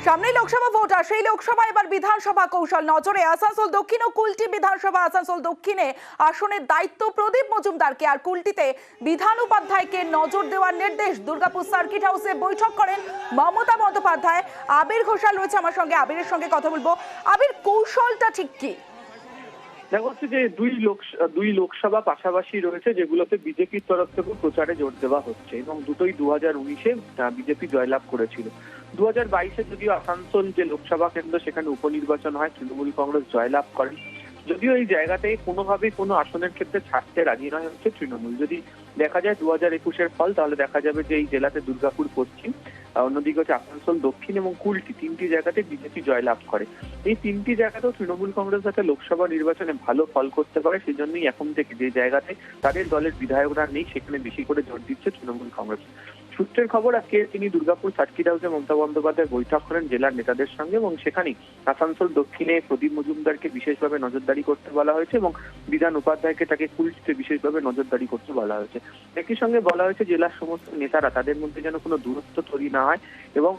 সামনে লোকসভা ভোট আর সেই লোকসভা এবার বিধানসভা কৌশল নজরে। আসানসোল দক্ষিণ ও কুলটি বিধানসভা। আসানসোল দক্ষিণে আসনের দায়িত্ব প্রদীপ মজুমদারকে, আর কুলটিতে বিধান উপাধ্যায়কে নজর দেওয়ার নির্দেশ। দুর্গাপুর সার্কিট হাউসে বৈঠক করেন মমতা বন্দ্যোপাধ্যায়। আবির ঘোষাল রয়েছে আমার সঙ্গে, আবিরের সঙ্গে কথা বলবো। আবির, কৌশলটা ঠিক কি? দেখা যাচ্ছে যে দুই লোকসভা পাশাপাশি রয়েছে, যেগুলোতে বিজেপির তরফ থেকে প্রচারে জোর দেওয়া হচ্ছে এবং দুটোই 2019-এ বিজেপি জয়লাভ করেছিল। 2022-এ যদিও আসানসোল যে লোকসভা কেন্দ্র, সেখানে উপনির্বাচন হয়, তৃণমূল কংগ্রেস জয়লাভ করে। যদিও এই জায়গাতে কোনোভাবেই কোনো আসনের ক্ষেত্রে ছাড়তে রাজি নয় হচ্ছে তৃণমূল। যদি দেখা যায় 2021-এর ফল, তাহলে দেখা যাবে যে এই জেলাতে দুর্গাপুর পশ্চিম, অন্যদিকে হচ্ছে আসানসোল দক্ষিণ এবং কুলটি, তিনটি জায়গাতে বিজেপি জয়লাভ করে। এই তিনটি জায়গাতেও তৃণমূল কংগ্রেস যাতে লোকসভা নির্বাচনে ভালো ফল করতে পারে, সেই জন্যই এখন থেকে যে জায়গাতে তাদের দলের বিধায়করা নেই, সেখানে বেশি করে জোর দিচ্ছে তৃণমূল কংগ্রেস। সূত্রের খবর, আজকে তিনি দুর্গাপুর সার্কিট হাউসে মমতা বন্দ্যোপাধ্যায় বৈঠক করেন জেলার নেতাদের সঙ্গে এবং সেখানেই আসানসোল দক্ষিণে প্রদীপ মজুমদারকে বিশেষভাবে নজরদারি করতে বলা হয়েছে এবং বিধান উপাধ্যায়কে তাকে কুলটিতে বিশেষভাবে নজরদারি করতে বলা হয়েছে। একই সঙ্গে বলা হয়েছে জেলার সমস্ত নেতারা, তাদের মধ্যে যেন কোনো দূরত্ব তৈরি না হয় এবং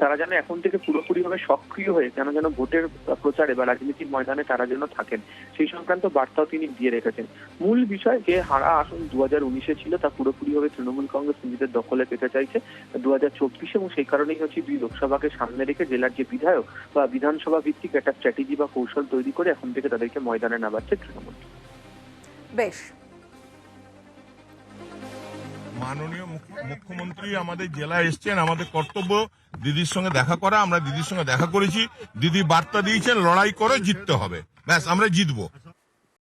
তারা যেন এখন থেকে পুরোপুরিভাবে সক্রিয় হয়ে যেন ভোটের প্রচারে বা রাজনীতির ময়দানে তারা যেন থাকেন, সেই সংক্রান্ত বার্তাও তিনি দিয়ে রেখেছেন। মূল বিষয়, যে হারা আসন 2019-এ ছিল, তা পুরোপুরিভাবে তৃণমূল কংগ্রেস নিজেদের দখলে পেতে চাইছে 2024-এ এবং সেই কারণেই হচ্ছে দুই লোকসভাকে সামনে রেখে জেলার যে বিধায়ক বা বিধানসভা ভিত্তিক একটা স্ট্র্যাটেজি বা কৌশল তৈরি করে এখন থেকে তাদেরকে ময়দানে নামাচ্ছে তৃণমূল। বেশ, মাননীয় মুখ্যমন্ত্রী আমাদের জেলায় এসছেন, আমাদের কর্তব্য দিদির সঙ্গে দেখা করা। আমরা দিদির সঙ্গে দেখা করেছি, দিদি বার্তা দিয়েছেন লড়াই করে জিততে হবে, ব্যাস আমরা জিতবো।